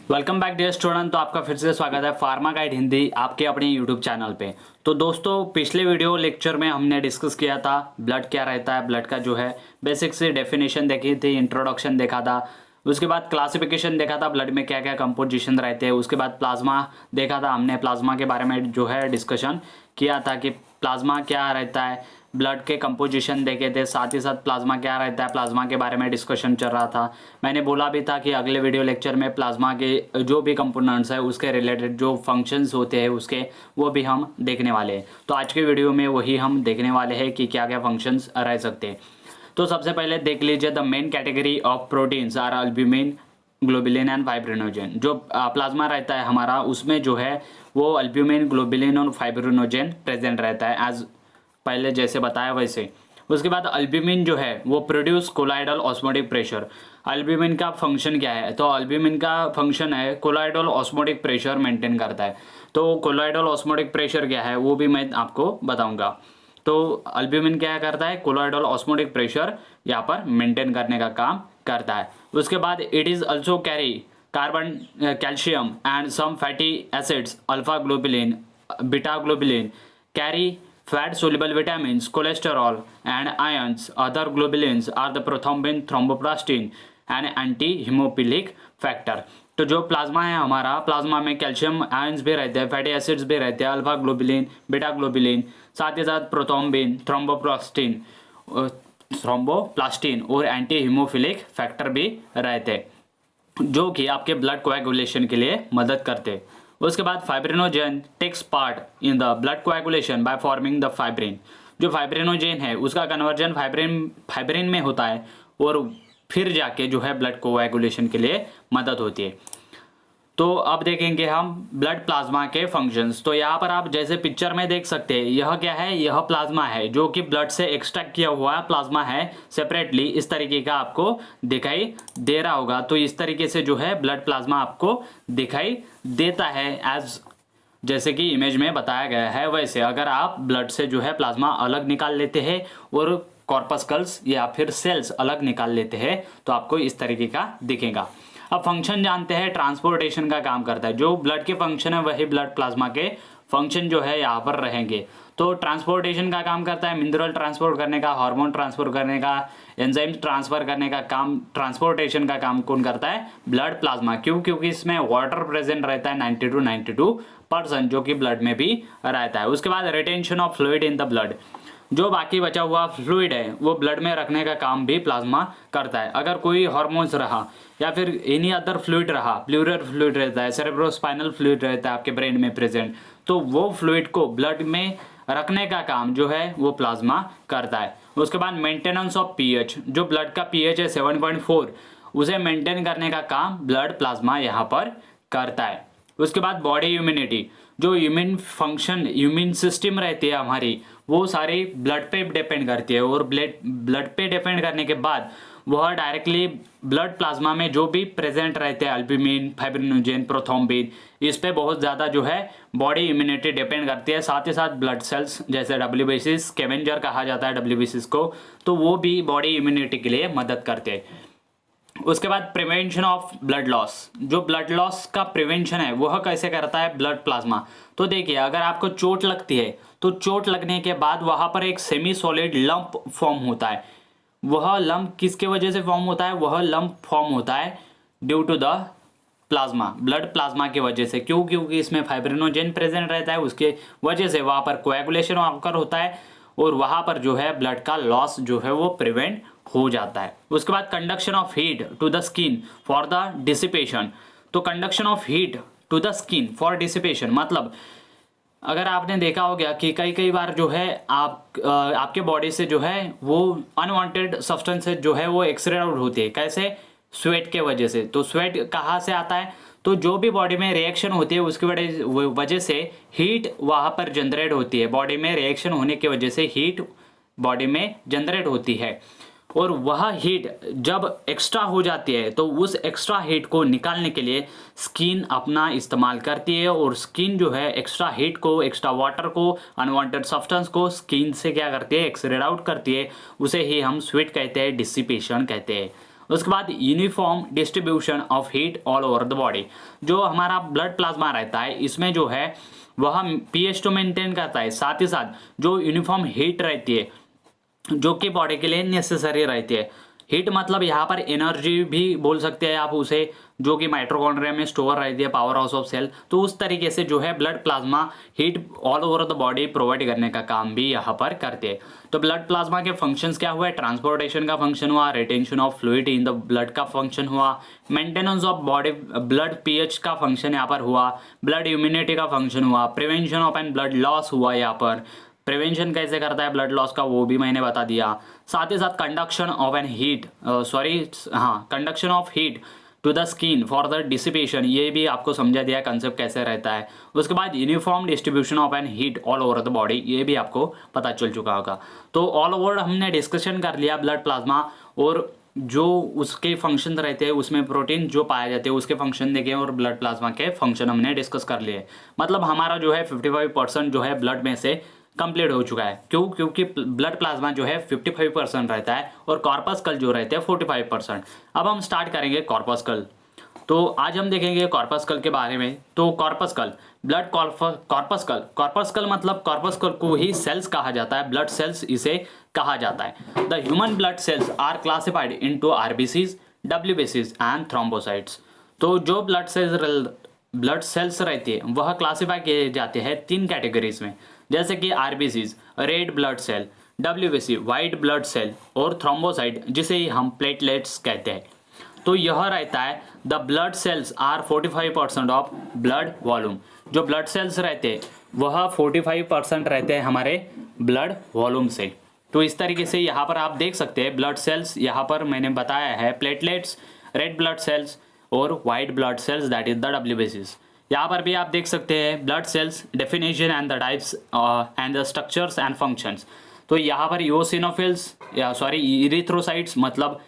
Welcome back dear student. तो आपका फिर से स्वागत है फार्मा गाइड हिंदी आपके अपने यूट्यूब चैनल पे। तो दोस्तों पिछले वीडियो लेक्चर में हमने डिस्कस किया था ब्लड क्या रहता है, ब्लड का जो है बेसिक से डेफिनेशन देखी थी, इंट्रोडक्शन देखा था, उसके बाद क्लासिफिकेशन देखा था ब्लड में क्या क्या कंपोजिशन रहते हैं, उसके बाद प्लाज्मा देखा था हमने, प्लाज्मा के बारे में जो है डिस्कशन किया था कि प्लाज्मा क्या रहता है, ब्लड के कंपोजिशन देखे थे, साथ ही साथ प्लाज्मा क्या रहता है, प्लाज्मा के बारे में डिस्कशन चल रहा था। मैंने बोला भी था कि अगले वीडियो लेक्चर में प्लाज्मा के जो भी कंपोनेंट्स है उसके रिलेटेड जो फंक्शंस होते हैं उसके वो भी हम देखने वाले हैं। तो आज के वीडियो में वही हम देखने वाले हैं कि क्या क्या फंक्शंस रह सकते हैं। तो सबसे पहले देख लीजिए the main category of proteins are albumin, globulin and fibrinogen. जो प्लाज्मा रहता है हमारा उसमें जो है वो अल्ब्यूमिन, ग्लोबुलिन और फाइब्रिनोजेन प्रेजेंट रहता है एज पहले जैसे बताया वैसे। उसके बाद अल्ब्यूमिन जो है वो produce colloidal osmotic pressure. Albumin का फंक्शन क्या है? तो अल्ब्यूमिन का फंक्शन है कोलाइडल ऑस्मोटिक प्रेशर मेंटेन करता है। तो कोलाइडल ऑस्मोटिक प्रेशर क्या है वो भी मैं आपको बताऊंगा। तो अल्ब्यूमिन क्या करता है? कोलाइडल ऑस्मोटिक प्रेशर यहाँ पर मेंटेन करने का काम करता है। उसके बाद it is also carry carbon, calcium and some fatty acids, alpha globulin, beta globulin, carry fat soluble vitamins, cholesterol and ions. Other globulins are the prothrombin, thromboplastin and anti-hemophilic factor. तो जो plasma है हमारा, plasma में calcium ions भी रहते हैं, fatty acids भी रहते हैं, अल्फा ग्लोबुलिन, बीटा ग्लोबुलिन, साथ ही साथ प्रोथ्रोम्बिन, थ्रोम्बोप्लास्टिन और एंटी हीमोफिलिक फैक्टर भी रहते हैं जो कि आपके ब्लड कोएगुलेशन के लिए मदद करते हैं। उसके बाद fibrinogen takes part in the blood coagulation by forming the fibrin. जो फाइब्रिनोजेन है उसका कन्वर्जन फाइब्रिन में होता है और फिर जाके जो है ब्लड कोएगुलेशन के लिए मदद होती है। तो अब देखेंगे हम ब्लड प्लाज्मा के फंक्शंस। तो यहाँ पर आप जैसे पिक्चर में देख सकते हैं, यह क्या है? यह प्लाज्मा है जो कि ब्लड से एक्सट्रैक्ट किया हुआ प्लाज्मा है सेपरेटली, इस तरीके का आपको दिखाई दे रहा होगा। तो इस तरीके से जो है ब्लड प्लाज्मा आपको दिखाई देता है एज जैसे कि इमेज में बताया गया है वैसे। अगर आप ब्लड से जो है प्लाज्मा अलग निकाल लेते हैं और कॉर्पस्कल्स या फिर सेल्स अलग निकाल लेते हैं तो आपको इस तरीके का दिखेगा। अब फंक्शन जानते हैं, ट्रांसपोर्टेशन का काम करता है। जो ब्लड के फंक्शन है वही ब्लड प्लाज्मा के फंक्शन जो है यहाँ पर रहेंगे। तो ट्रांसपोर्टेशन का काम करता है मिनरल ट्रांसपोर्ट करने का, हार्मोन ट्रांसपोर्ट करने का, एंजाइम ट्रांसफर करने का काम, ट्रांसपोर्टेशन का काम कौन करता है? Blood plasma. क्यों? क्योंकि इसमें वाटर प्रेजेंट रहता है 90 to 92% जो कि ब्लड में भी रहता है। उसके बाद retention of fluid in the blood. जो बाकी बचा हुआ फ्लूइड है वो ब्लड में रखने का काम भी प्लाज्मा करता है। अगर कोई हार्मोन्स रहा या फिर एनी अदर फ्लूइड रहा, प्लूरल फ्लूइड रहता है, सेरेब्रोस्पाइनल फ्लूइड रहता है आपके ब्रेन में प्रेजेंट, तो वो फ्लूइड को ब्लड में रखने का काम जो है वो प्लाज्मा करता है। उसके बाद मेंटेनेंस ऑफ पीएच। जो ब्लड का पीएच है 7.4 उसे मेंटेन करने का काम ब्लड प्लाज्मा यहाँ पर करता है। उसके बाद बॉडी इम्यूनिटी। जो इम्यून फंक्शन, इम्यून सिस्टम रहती है हमारी वो सारी ब्लड पे डिपेंड करती है और ब्लड पे डिपेंड करने के बाद वह डायरेक्टली ब्लड प्लाज्मा में जो भी प्रेजेंट रहते हैं अल्ब्यूमिन, फाइब्रिनोजेन, प्रोथ्रोम्बिन, इस पे बहुत ज़्यादा जो है बॉडी इम्यूनिटी डिपेंड करती है। साथ ही साथ ब्लड सेल्स जैसे डब्ल्यूबीसी स्कैवेंजर कहा जाता है डब्ल्यूबीसी को, तो वो भी बॉडी इम्यूनिटी के लिए मदद करते हैं। उसके बाद प्रिवेंशन ऑफ ब्लड लॉस। जो ब्लड लॉस का प्रिवेंशन है वह कैसे करता है ब्लड प्लाज्मा? तो देखिए अगर आपको चोट लगती है तो चोट लगने के बाद वहां पर एक सेमी सॉलिड लंप फॉर्म होता है। वह लंप किसके वजह से फॉर्म होता है? वह लंप फॉर्म होता है due to the plasma, blood plasma की वजह से। क्यों? क्योंकि इसमें फाइब्रिनोजेन प्रेजेंट रहता है, उसके वजह से वहां पर कोएगुलेशन ऑकर होता है और वहां पर जो है ब्लड का लॉस जो है वो प्रिवेंट हो जाता है। उसके बाद conduction of heat to the skin for the dissipation. तो conduction of heat to the skin for dissipation मतलब अगर आपने देखा हो गया कि कई बार जो है आपके बॉडी से जो है वो अनवांटेड सब्सटेंसेस जो है वो एक्सरेड आउट होती है। कैसे? स्वेट के वजह से। तो स्वेट कहाँ से आता है? तो जो भी बॉडी में रिएक्शन होती है उसकी वजह से हीट वहाँ पर जनरेट होती है। बॉडी में रिएक्शन होने की वजह से हीट बॉडी में जनरेट होती है और वह हीट जब एक्स्ट्रा हो जाती है तो उस एक्स्ट्रा हीट को निकालने के लिए स्किन अपना इस्तेमाल करती है और स्किन जो है एक्स्ट्रा हीट को, एक्स्ट्रा वाटर को, अनवांटेड सब्सटेंस को स्किन से क्या करती है? एक्सरेड आउट करती है। उसे ही हम स्वेट कहते हैं, डिसिपेशन कहते हैं। उसके बाद uniform distribution of heat all over the body, जो हमारा ब्लड प्लाज्मा रहता है इसमें जो है वह pH तो मेंटेन करता है, साथ ही साथ जो यूनिफॉर्म हीट रहती है जो कि बॉडी के लिए नेसेसरी रहती है। हीट मतलब यहाँ पर एनर्जी भी बोल सकते हैं आप उसे, जो कि माइटोकॉन्ड्रिया में स्टोर रहती है, पावर हाउस ऑफ सेल। तो उस तरीके से जो है blood plasma heat all over the body provide करने का काम भी यहाँ पर करते हैं। तो ब्लड प्लाज्मा के फंक्शंस क्या हुआ, ट्रांसपोर्टेशन का फंक्शन हुआ, retention of fluid in the blood का फंक्शन हुआ, maintenance of body blood pH का फंक्शन यहाँ पर हुआ, ब्लड इम्यूनिटी का फंक्शन हुआ, prevention of an blood loss हुआ, यहाँ पर प्रिवेंशन कैसे करता है ब्लड लॉस का वो भी मैंने बता दिया। साथ ही साथ conduction of an heat conduction of heat to the skin for the dissipation, ये भी आपको समझा दिया कंसेप्ट कैसे रहता है। उसके बाद uniform distribution of an heat all over the body, ये भी आपको पता चल चुका होगा। तो ऑल ओवर हमने डिस्कशन कर लिया ब्लड प्लाज्मा, और जो उसके फंक्शन रहते हैं उसमें प्रोटीन जो पाए जाते हैं उसके फंक्शन देखे और ब्लड प्लाज्मा के फंक्शन हमने डिस्कस कर लिए। मतलब हमारा जो है 55% जो है ब्लड में से कंप्लीट हो चुका है। क्यों? क्योंकि ब्लड प्लाज्मा जो है 55% रहता है और कॉर्पस्कल जो रहते हैं 45%। अब हम स्टार्ट करेंगे कॉर्पस्कल। तो आज हम देखेंगे कॉर्पस्कल के बारे में। तो कॉर्पस्कल, ब्लड कॉर्पस्कल मतलब कॉर्पस्कल को ही सेल्स कहा जाता है, ब्लड सेल्स इसे कहा जाता है। The human blood cells are classified into RBCs, डब्ल्यूबीसीज एंड थ्रोम्बोसाइट्स। तो जो ब्लड सेल्स रहती है वह क्लासिफाई किए जाते हैं 3 कैटेगरीज में, जैसे कि RBCs red blood cell, WBC white blood cell और थ्रोम्बोसाइट जिसे हम प्लेटलेट्स कहते हैं। तो यह रहता है the blood cells are 45% of blood volume. जो ब्लड सेल्स रहते हैं वह 45% रहते हैं हमारे ब्लड वॉल्यूम से। तो इस तरीके से यहाँ पर आप देख सकते हैं ब्लड सेल्स, यहाँ पर मैंने बताया है प्लेटलेट्स, रेड ब्लड सेल्स और white blood cells that is the डब्ल्यूबीसीज। यहाँ पर भी आप देख सकते हैं blood cells definition and the types and the structures and functions. तो यहाँ पर इरिथ्रोसाइट्स मतलब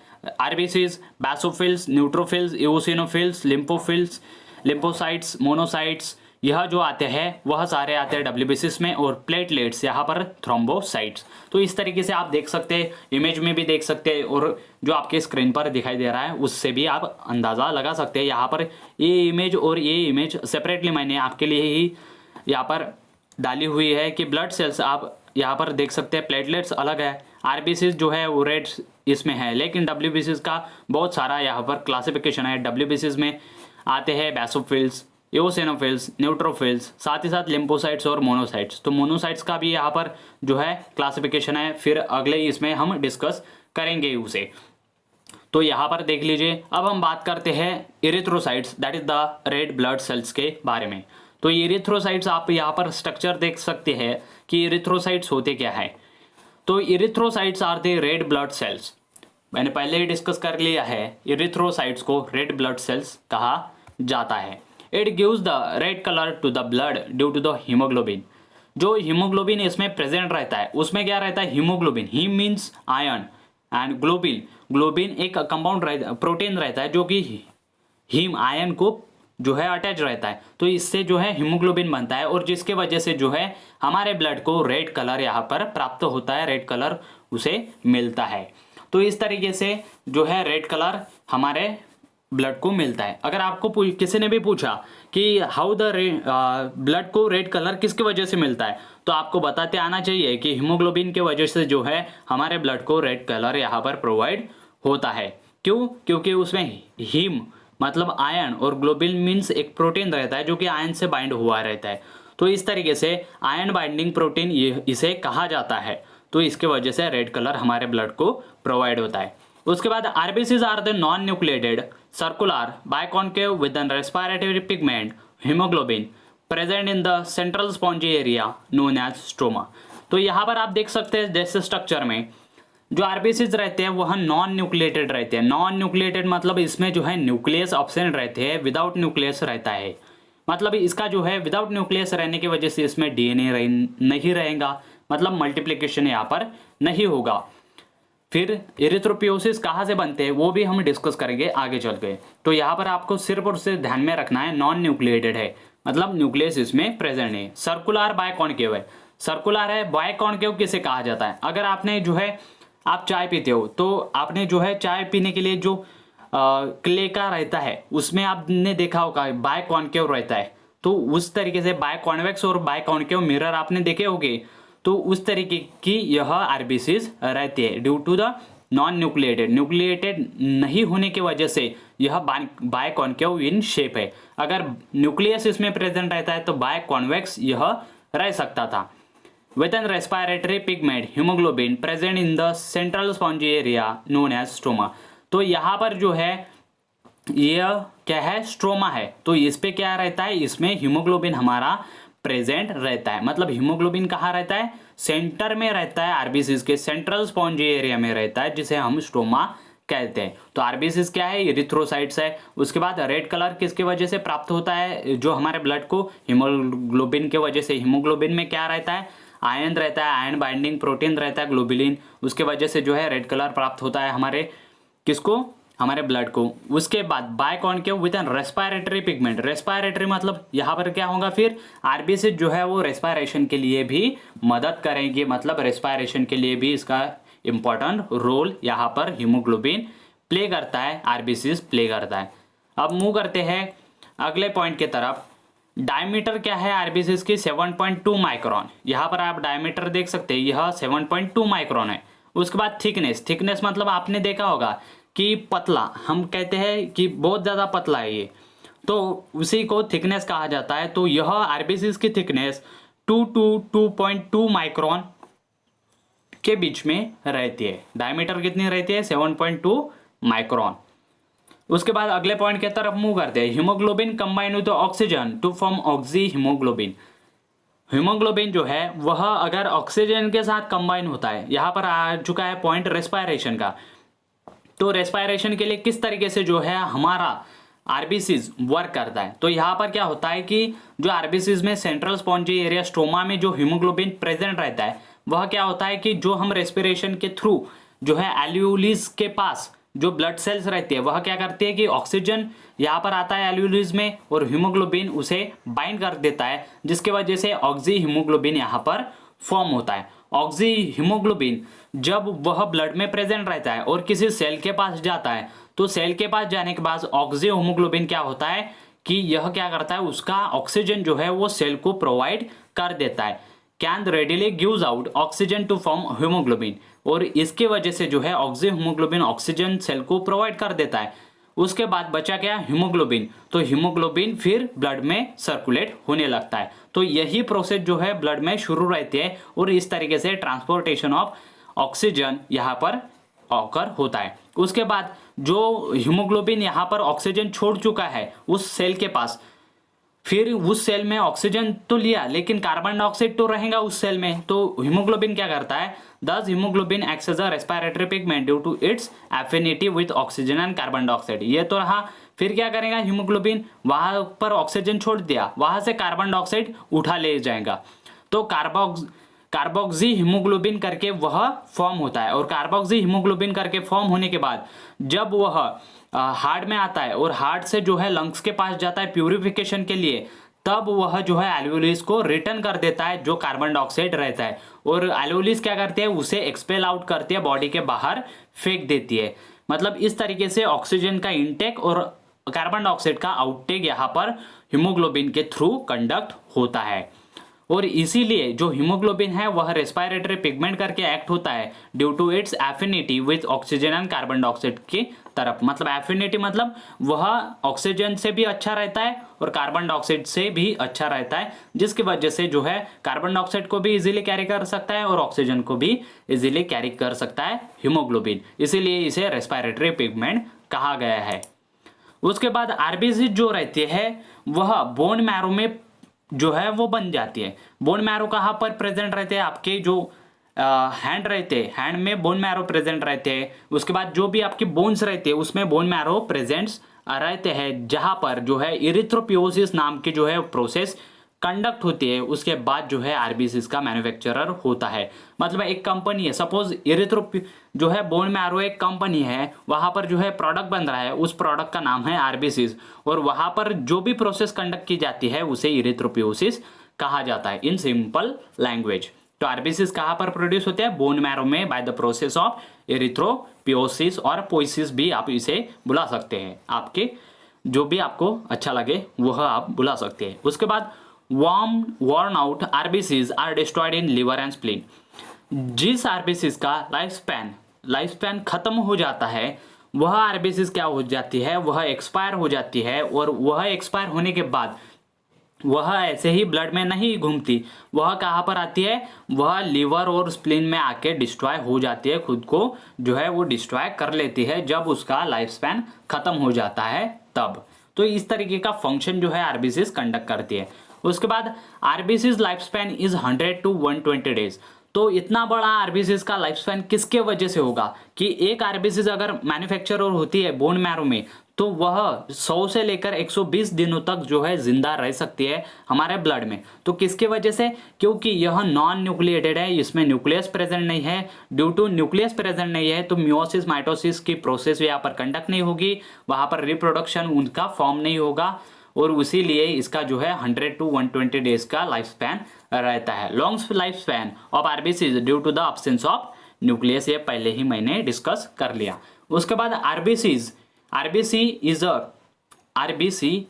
RBCs, basophils, neutrophils, eosinophils, lymphophils, lymphocytes, monocytes, यह जो आते हैं वह सारे आते हैं डब्ल्यूबीसीज में, और प्लेटलेट्स यहाँ पर थ्रोम्बोसाइट्स। तो इस तरीके से आप देख सकते हैं, इमेज में भी देख सकते हैं और जो आपके स्क्रीन पर दिखाई दे रहा है उससे भी आप अंदाज़ा लगा सकते हैं। यहाँ पर ये इमेज और ये इमेज सेपरेटली मैंने आपके लिए ही यहाँ पर डाली हुई है कि ब्लड सेल्स आप यहाँ पर देख सकते हैं, प्लेटलेट्स अलग है, आरबीसीज जो है वो रेड इसमें है, लेकिन डब्ल्यूबीसीज का बहुत सारा यहाँ पर क्लासिफिकेशन है। डब्ल्यूबीसीज में आते हैं बैसोफिल्स, इओसिनोफिल्स, न्यूट्रोफिल्स, साथ ही साथ लिम्फोसाइट्स और मोनोसाइट्स। तो मोनोसाइट्स का भी यहाँ पर जो है क्लासिफिकेशन है, फिर अगले इसमें हम डिस्कस करेंगे उसे। तो यहाँ पर देख लीजिए। अब हम बात करते हैं erythrocytes that is the red blood sales के बारे में। तो इरिथ्रोसाइट्स आप यहाँ पर स्ट्रक्चर देख सकते हैं कि इरिथ्रोसाइट्स होते क्या है। तो erythrocytes are the red blood cells, मैंने पहले ही डिस्कस कर लिया है, इरिथ्रोसाइट्स को रेड ब्लड सेल्स कहा जाता है। It gives the red colour to the blood due to the haemoglobin. जो हीमोग्लोबिन इसमें प्रेजेंट रहता है उसमें क्या रहता है, haemoglobin, haem means iron and globin, globin एक कंपाउंड रहता, प्रोटीन रहता है जो कि हीम आयन को जो है अटैच रहता है। तो इससे जो है हीमोग्लोबिन बनता है और जिसके वजह से जो है हमारे ब्लड को रेड कलर यहाँ पर प्राप्त होता है, रेड कलर उसे मिलता है। तो इस तरीके से जो है रेड कलर हमारे ब्लड को मिलता है। अगर आपको किसी ने भी पूछा कि हाउ द ब्लड को रेड कलर किसकी वजह से मिलता है, तो आपको बताते आना चाहिए कि हीमोग्लोबिन के वजह से जो है हमारे ब्लड को रेड कलर यहाँ पर प्रोवाइड होता है। क्यों? क्योंकि उसमें हीम मतलब आयन और ग्लोबिन मीन्स एक प्रोटीन रहता है जो कि आयन से बाइंड हुआ रहता है। तो इस तरीके से आयन बाइंडिंग प्रोटीन इसे कहा जाता है। तो इसके वजह से रेड कलर हमारे ब्लड को प्रोवाइड होता है। उसके बाद RBCs are the non nucleated circular biconcave with an respiratory pigment haemoglobin present in the central spongy area known as stroma. तो यहाँ पर आप देख सकते हैं जैसे स्ट्रक्चर में जो आरबीसीज रहते हैं वह नॉन न्यूक्लिएटेड रहते हैं। नॉन न्यूक्लिएटेड मतलब इसमें जो है न्यूक्लियस ऑब्सेंट रहते हैं, विदाउट न्यूक्लियस रहता है। मतलब इसका जो है विदाउट न्यूक्लियस रहने की वजह से इसमें डीएनए नहीं रहेगा, मतलब मल्टीप्लिकेशन यहाँ पर नहीं होगा। फिर इरिथ्रोपियोसिस कहाँ से बनते हैं वो भी हम डिस्कस करेंगे आगे चल के। तो यहाँ पर आपको सिर्फ और सिर्फ ध्यान में रखना है नॉन न्यूक्लिएटेड है, मतलब न्यूक्लियस इसमें प्रेजेंट है। सर्कुलर बाइकॉन्केव है, सर्कुलर है, बाइकॉन्केव किसे कहा जाता है। अगर आपने जो है आप चाय पीते हो तो आपने जो है चाय पीने के लिए जो क्ले का रहता है उसमें आपने देखा होगा बाय कॉन्केव रहता है, तो उस तरीके से बाय कॉन्वेक्स और बाय कॉन्केव मिरर आपने देखे होंगे, तो उस तरीके की यह आरबीसीज रहती है due to the non nucleated नहीं होने की वजह से यह बाय कॉन्केव इन शेप है। अगर न्यूक्लियस इसमें प्रेजेंट रहता है तो बाय कॉन्वेक्स यह रह सकता था। With an respiratory pigment haemoglobin present in the central spongy area known as stroma. तो यहाँ पर जो है यह क्या है, स्ट्रोमा है, तो इस पे क्या रहता है, इसमें हीमोग्लोबिन हमारा प्रेजेंट रहता है। मतलब हीमोग्लोबिन कहाँ रहता है, सेंटर में रहता है, आरबीसीज के सेंट्रल स्पॉन्जी एरिया में रहता है, जिसे हम स्ट्रोमा कहते हैं। तो आरबीसीज क्या है, इरिथ्रोसाइट्स है। उसके बाद रेड कलर किसकी वजह से प्राप्त होता है, जो हमारे ब्लड को हीमोग्लोबिन के वजह से। हीमोग्लोबिन में क्या रहता है, आयन रहता है, आयन बाइंडिंग प्रोटीन रहता है ग्लोबुलिन, उसके वजह से जो है रेड कलर प्राप्त होता है हमारे किसको, हमारे ब्लड को। उसके बाद biconcave with an respiratory pigment, respiratory मतलब यहाँ पर क्या होगा, फिर आरबीसी जो है वो रेस्पिरेशन के लिए भी मदद करेंगे, मतलब रेस्पिरेशन के लिए भी इसका इंपॉर्टेंट रोल यहाँ पर हीमोग्लोबिन प्ले करता है, आरबीसी प्ले करता है। अब मूव करते हैं अगले पॉइंट की तरफ। डायमीटर क्या है आरबीसी की, 7.2 माइक्रोन। यहाँ पर आप डायमीटर देख सकते हैं, यह 7.2 माइक्रोन है। उसके बाद थिकनेस मतलब आपने देखा होगा कि पतला, हम कहते हैं कि बहुत ज़्यादा पतला है ये, तो उसी को थिकनेस कहा जाता है। तो यह आरबीसी की थिकनेस 2 to 2.2 माइक्रोन के बीच में रहती है। डायमीटर कितनी रहती है, 7.2 माइक्रोन। उसके बाद अगले पॉइंट की तरफ मूव करते हैं। Haemoglobin combine with oxygen to form oxyhaemoglobin. Haemoglobin जो है वह अगर ऑक्सीजन के साथ कंबाइन होता है, यहाँ पर आ चुका है पॉइंट रेस्पिरेशन का। तो रेस्पिरेशन के लिए किस तरीके से जो है हमारा आरबीसीज वर्क करता है, तो यहाँ पर क्या होता है कि जो आरबीसीज में सेंट्रल स्पॉन्जी एरिया स्ट्रोमा में जो हीमोग्लोबिन प्रेजेंट रहता है, वह क्या होता है कि जो हम रेस्पिरेशन के थ्रू जो है एल्यूलिस के पास जो ब्लड सेल्स रहती है, वह क्या करती है कि ऑक्सीजन यहाँ पर आता है एल्यूलिस में और हीमोग्लोबिन उसे बाइंड कर देता है, जिसके वजह से ऑक्सी हीमोग्लोबिन यहाँ पर फॉर्म होता है। ऑक्सी हीमोग्लोबिन जब वह ब्लड में प्रेजेंट रहता है और किसी सेल के पास जाता है, तो सेल के पास जाने के बाद ऑक्सी हीमोग्लोबिन क्या होता है कि यह क्या करता है, उसका ऑक्सीजन जो है वो सेल को प्रोवाइड कर देता है। Can readily gives out oxygen to form haemoglobin, और इसके वजह से जो है ऑक्सी हीमोग्लोबिन ऑक्सीजन सेल को प्रोवाइड कर देता है। उसके बाद बचा क्या, हीमोग्लोबिन। तो हीमोग्लोबिन फिर ब्लड में सर्कुलेट होने लगता है। तो यही प्रोसेस जो है ब्लड में शुरू रहती है और इस तरीके से ट्रांसपोर्टेशन ऑफ ऑक्सीजन यहाँ पर ऑकर होता है। उसके बाद जो हीमोग्लोबिन यहाँ पर ऑक्सीजन छोड़ चुका है उस सेल के पास, फिर उस सेल में ऑक्सीजन तो लिया लेकिन कार्बन डाइऑक्साइड तो रहेगा उस सेल में, तो हीमोग्लोबिन क्या करता है, thus haemoglobin acts as a respiratory pigment due to its affinity with oxygen and carbon dioxide. ये तो रहा, फिर क्या करेगा हीमोग्लोबिन, वहां पर ऑक्सीजन छोड़ दिया, वहां से कार्बन डाइऑक्साइड उठा ले जाएगा, तो कार्बोक्सी हीमोग्लोबिन करके वह फॉर्म होता है। और कार्बोक्सी हीमोग्लोबिन करके फॉर्म होने के बाद जब वह हार्ट में आता है और हार्ट से जो है लंग्स के पास जाता है प्यूरिफिकेशन के लिए, तब वह जो है एल्वेओलिस को रिटर्न कर देता है जो कार्बन डाइऑक्साइड रहता है, और एल्वेओलिस क्या करती है, उसे एक्सपेल आउट करती है, बॉडी के बाहर फेंक देती है। मतलब इस तरीके से ऑक्सीजन का इनटेक और कार्बन डाइऑक्साइड का आउटटेक यहाँ पर हीमोग्लोबिन के थ्रू कंडक्ट होता है। और इसीलिए जो हीमोग्लोबिन है वह रेस्पिरेटरी पिगमेंट करके एक्ट होता है due to its affinity with oxygen and carbon dioxide की तरफ। मतलब एफिनिटी मतलब वह ऑक्सीजन से भी अच्छा रहता है और कार्बन डाइऑक्साइड से भी अच्छा रहता है, जिसकी वजह से जो है कार्बन डाइऑक्साइड को भी इजीली कैरी कर सकता है और ऑक्सीजन को भी इजीली कैरी कर सकता है हीमोग्लोबिन, इसीलिए इसे रेस्पिरेटरी पिगमेंट कहा गया है। उसके बाद आरबीसी जो रहती है वह बोन मैरो में जो है वो बन जाती है। बोन मैरो कहाँ पर प्रेजेंट रहते हैं, आपके जो हैंड रहते हैं, हैंड में बोन मैरो प्रेजेंट रहते हैं। उसके बाद जो भी आपकी बोन्स रहते हैं उसमें बोन मैरो प्रेजेंट्स रहते हैं, जहाँ पर जो है इरिथ्रोपियोसिस नाम की जो है प्रोसेस कंडक्ट होती है। उसके बाद जो है आरबीसीज का मैन्युफैक्चरर होता है। मतलब एक कंपनी है, सपोज जो है बोन मैरो एक कंपनी है, वहाँ पर जो है प्रोडक्ट बन रहा है, उस प्रोडक्ट का नाम है आरबीसीज, और वहाँ पर जो भी प्रोसेस कंडक्ट की जाती है उसे इरिथ्रोपियोसिस कहा जाता है इन सिंपल लैंग्वेज। तो आरबीसीज कहाँ पर प्रोड्यूस होते हैं? बोन मैरो में bye the process of erythropoiesis और पोइसिस भी आप इसे बुला सकते हैं। आपके जो भी आपको अच्छा लगे वह आप बुला सकते हैं। उसके बाद worn out RBCs are destroyed in liver and spleen. जिस आरबीसीज का लाइफ स्पैन खत्म हो जाता है वह आरबीसीज क्या हो जाती है? वह एक्सपायर हो जाती है, और वह एक्सपायर होने के बाद वह ऐसे ही ब्लड में नहीं घूमती, वह कहाँ पर आती है? वह लिवर और स्प्लीन में आके डिस्ट्रॉय हो जाती है, खुद को जो है वो डिस्ट्रॉय कर लेती है जब उसका लाइफ स्पैन खत्म हो जाता है तब। तो इस तरीके का फंक्शन जो है आरबीसीज कंडक्ट करती है। उसके बाद RBCs life span is 100 to 120 days. तो इतना बड़ा आरबीसीज का लाइफ स्पैन किसके वजह से होगा कि एक आरबीसीज अगर मैन्युफैक्चर होती है बोन मैरो में तो वह 100 से लेकर 120 दिनों तक जो है जिंदा रह सकती है हमारे ब्लड में। तो किसके वजह से? क्योंकि यह नॉन न्यूक्लिएटेड है, इसमें न्यूक्लियस प्रेजेंट नहीं है। ड्यू टू न्यूक्लियस प्रेजेंट नहीं है तो मियोसिस माइटोसिस की प्रोसेस यहाँ पर कंडक्ट नहीं होगी, वहां पर रिप्रोडक्शन उनका फॉर्म नहीं होगा, और इसीलिए इसका जो है 100 to 120 डेज का लाइफ स्पैन रहता है। Long life span of RBCs due to the absence of nucleus, ये पहले ही मैंने डिस्कस कर लिया। उसके बाद RBC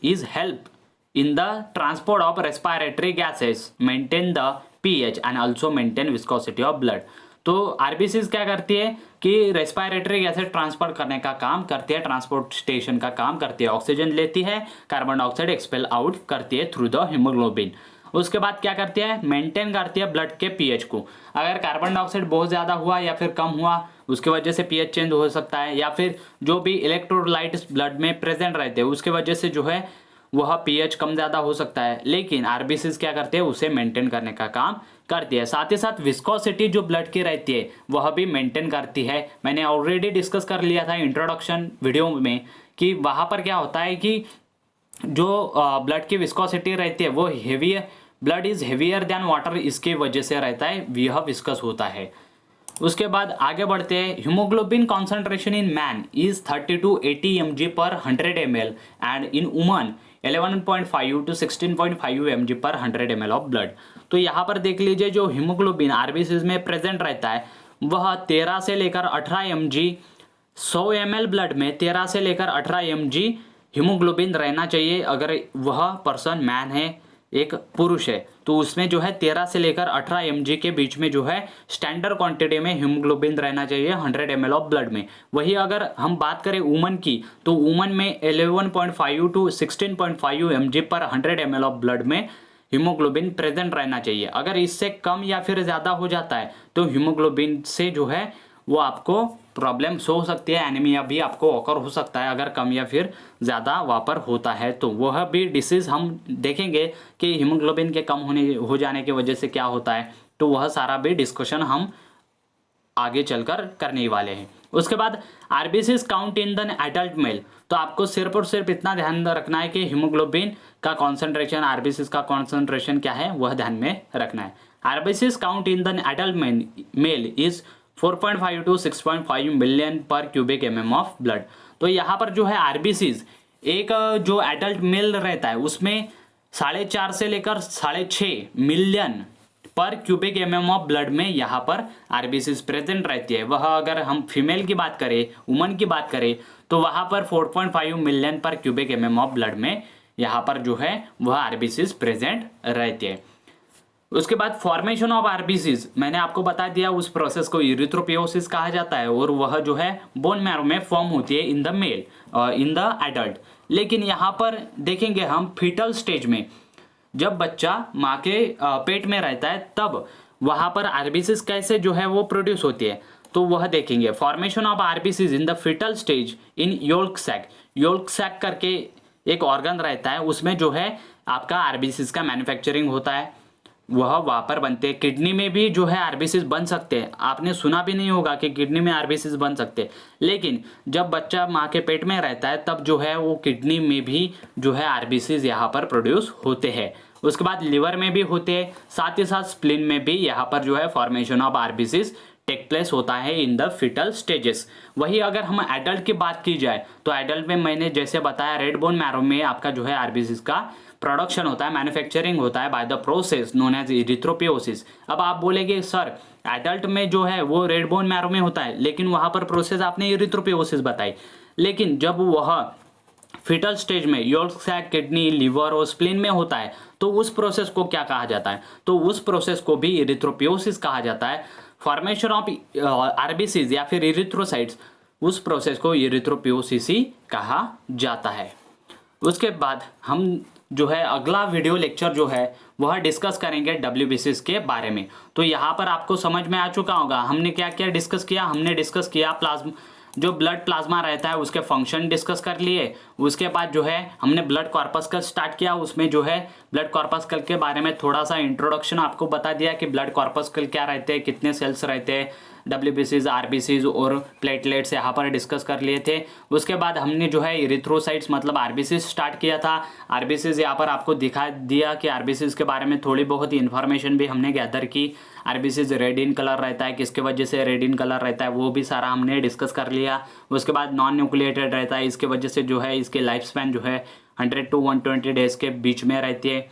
is help in the transport of respiratory gases, maintain the pH and also maintain viscosity of blood। तो आरबीसीज क्या करती है कि रेस्पिरेटरी गैसेज ट्रांसपोर्ट करने का काम करती है, ट्रांसपोर्ट स्टेशन का काम करती है, ऑक्सीजन लेती है, कार्बन डाइऑक्साइड एक्सपेल आउट करती है थ्रू द हीमोग्लोबिन। उसके बाद क्या करती है? मेंटेन करती है ब्लड के पीएच को। अगर कार्बन डाइऑक्साइड बहुत ज़्यादा हुआ या फिर कम हुआ उसके वजह से पीएच चेंज हो सकता है, या फिर जो भी इलेक्ट्रोलाइट्स ब्लड में प्रेजेंट रहते हैं उसके वजह से जो है वह पीएच कम ज़्यादा हो सकता है, लेकिन आरबीसीज क्या करते हैं? उसे मेंटेन करने का काम करती है। साथ ही साथ विस्कोसिटी जो ब्लड की रहती है वह भी मेंटेन करती है। मैंने ऑलरेडी डिस्कस कर लिया था इंट्रोडक्शन वीडियो में कि वहाँ पर क्या होता है कि जो ब्लड की विस्कोसिटी रहती है वो blood is heavier than water, इसके वजह से रहता है, यह विस्कस होता है। उसके बाद आगे बढ़ते हैं। Haemoglobin concentration in man is 30 to 80 mg पर 100 ml and in woman 11.5 to 16.5 mg पर 100 ml ऑफ ब्लड। तो यहाँ पर देख लीजिए जो हीमोग्लोबिन आरबीसीज में प्रेजेंट रहता है वह 13 से लेकर 18 mg, 100 ml ब्लड में 13 से लेकर 18 mg हीमोग्लोबिन रहना चाहिए। अगर वह पर्सन मैन है, एक पुरुष है, तो उसमें जो है 13 से लेकर 18 mg के बीच में जो है स्टैंडर्ड क्वांटिटी में हीमोग्लोबिन रहना चाहिए 100 ml ऑफ ब्लड में। वही अगर हम बात करें वुमन की तो वुमन में 11.5 to 16.5 mg पर 100 ml ऑफ ब्लड में हीमोग्लोबिन प्रेजेंट रहना चाहिए। अगर इससे कम या फिर ज़्यादा हो जाता है तो हीमोग्लोबिन से जो है वो आपको प्रॉब्लम्स हो सकती है, एनीमिया भी आपको ऑकर हो सकता है अगर कम या फिर ज़्यादा वहाँ पर होता है। तो वह भी डिसीज़ हम देखेंगे कि हीमोग्लोबिन के कम हो जाने की वजह से क्या होता है, तो वह सारा भी डिस्कशन हम आगे चलकर करने वाले हैं। उसके बाद RBCs count in the adult mail. तो आपको सिर्फ और सिर्फ इतना ध्यान रखना है कि हीमोग्लोबिन का कॉन्सेंट्रेशन, आरबीसीज का कॉन्सेंट्रेशन क्या है वह ध्यान में रखना है। RBCs count in the adult mail is 4.5 to 6.5 million पर क्यूबिक mm ऑफ ब्लड। तो यहाँ पर जो है आरबीसीज एक जो एडल्ट मेल रहता है उसमें 4.5 से लेकर 6.5 मिलियन पर क्यूबिक mm ऑफ ब्लड में यहाँ पर आरबीसीज प्रेजेंट रहती है। वह अगर हम फीमेल की बात करें, वुमन की बात करें, तो वहाँ पर 4.5 मिलियन पर क्यूबिक mm ऑफ ब्लड में यहाँ पर जो है वह आरबीसीज प्रेजेंट रहती है। उसके बाद फॉर्मेशन ऑफ आरबीसीज मैंने आपको बता दिया, उस प्रोसेस को इरिथ्रोपोइसिस कहा जाता है और वह जो है बोन मैरो में फॉर्म होती है in the male, in the adult. लेकिन यहाँ पर देखेंगे हम फीटल स्टेज में, जब बच्चा माँ के पेट में रहता है तब वहाँ पर आरबीसीज कैसे जो है वो प्रोड्यूस होती है, तो वह देखेंगे। Formation of RBCs in the foetal stage in yolk sac. Yolk sac करके एक ऑर्गन रहता है, उसमें जो है आपका आरबीसीज का मैन्युफैक्चरिंग होता है, वह वहाँ पर बनते हैं। किडनी में भी जो है आरबीसीज बन सकते हैं, आपने सुना भी नहीं होगा कि किडनी में आरबीसीज बन सकते हैं, लेकिन जब बच्चा माँ के पेट में रहता है तब जो है वो किडनी में भी जो है आरबीसीज यहाँ पर प्रोड्यूस होते हैं। उसके बाद लिवर में भी होते हैं, साथ ही साथ स्प्लीन में भी यहाँ पर जो है formation of RBCs take place होता है इन द फीटल स्टेजेस। वही अगर हम एडल्ट की बात की जाए तो एडल्ट में मैंने जैसे बताया रेड बोन मैरो में आपका जो है आरबीसीज का प्रोडक्शन होता है, मैन्युफैक्चरिंग होता है by the process known as erythropoiesis. अब आप बोलेंगे सर एडल्ट में जो है वो रेड बोन मैरो में होता है, लेकिन वहां पर प्रोसेस आपने इरिथ्रोपोइसिस बताई, लेकिन जब वह फीटल स्टेज में योल्क सैक, किडनी, लिवर और स्प्लीन में होता है तो उस प्रोसेस को क्या कहा जाता है? तो उस प्रोसेस को भी इरिथ्रोपोइसिस कहा जाता है। फॉर्मेशन ऑफ आरबीसीज या फिर इरिथ्रोसाइट्स, उस प्रोसेस को इरिथ्रोपोइसिस ही कहा जाता है। उसके बाद हम जो है अगला वीडियो लेक्चर जो है वह डिस्कस करेंगे डब्ल्यूबीसीज के बारे में। तो यहाँ पर आपको समझ में आ चुका होगा हमने क्या क्या डिस्कस किया। हमने डिस्कस किया प्लाज्मा, जो ब्लड प्लाज्मा रहता है उसके फंक्शन डिस्कस कर लिए। उसके बाद जो है हमने ब्लड कॉर्पस्कल स्टार्ट किया, उसमें जो है ब्लड कॉर्पस्कल के बारे में थोड़ा सा इंट्रोडक्शन आपको बता दिया कि ब्लड कॉर्पस्कल क्या रहते हैं, कितने सेल्स रहते हैं, डब्ल्यूबीसीज, आरबीसीज और प्लेटलेट्स यहाँ पर डिस्कस कर लिए थे। उसके बाद हमने जो है इरिथ्रोसाइट्स मतलब आरबीसीज स्टार्ट किया था। आरबीसीज यहाँ पर आपको दिखा दिया कि आरबीसीज के बारे में थोड़ी बहुत इन्फॉर्मेशन भी हमने गैदर की। आरबीसीज रेड इन कलर रहता है, किसके वजह से रेड इन कलर रहता है वो भी सारा हमने डिस्कस कर लिया। उसके बाद नॉन न्यूक्लिएटेड रहता है, इसके वजह से जो है इसके लाइफ स्पैन जो है 100 to 120 डेज के बीच में रहती है।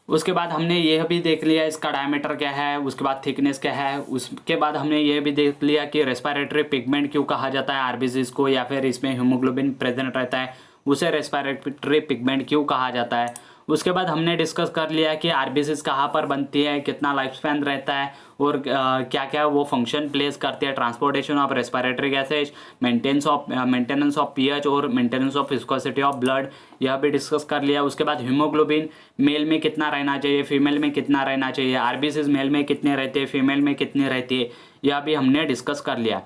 उसके बाद हमने यह भी देख लिया इसका डायमीटर क्या है, उसके बाद थिकनेस क्या है। उसके बाद हमने ये भी देख लिया कि रेस्पिरेटरी पिगमेंट क्यों कहा जाता है आरबीसीज को, या फिर इसमें हीमोग्लोबिन प्रेजेंट रहता है उसे रेस्पिरेटरी पिगमेंट क्यों कहा जाता है। उसके बाद हमने डिस्कस कर लिया कि आरबीसीज कहाँ पर बनती है, कितना लाइफ स्पैन रहता है और क्या क्या वो फंक्शन प्लेस करती है, transportation of respiratory gases, maintenance of pH और maintenance of viscosity of blood, यह भी डिस्कस कर लिया। उसके बाद हीमोग्लोबिन मेल में कितना रहना चाहिए, फीमेल में कितना रहना चाहिए, आरबीसीज मेल में कितने रहते हैं, फीमेल में कितने रहती है, यह भी हमने डिस्कस कर लिया।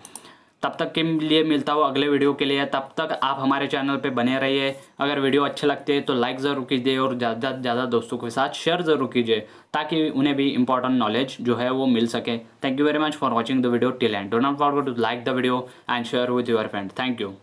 तब तक के लिए मिलता हूँ अगले वीडियो के लिए। तब तक आप हमारे चैनल पे बने रहिए। अगर वीडियो अच्छे लगते हैं तो लाइक ज़रूर कीजिए और ज़्यादा से ज़्यादा दोस्तों के साथ शेयर ज़रूर कीजिए ताकि उन्हें भी इंपॉर्टेंट नॉलेज जो है वो मिल सके। Thank you very much for watching the video till end. Do not forget to like the video and share with your friend. Thank you.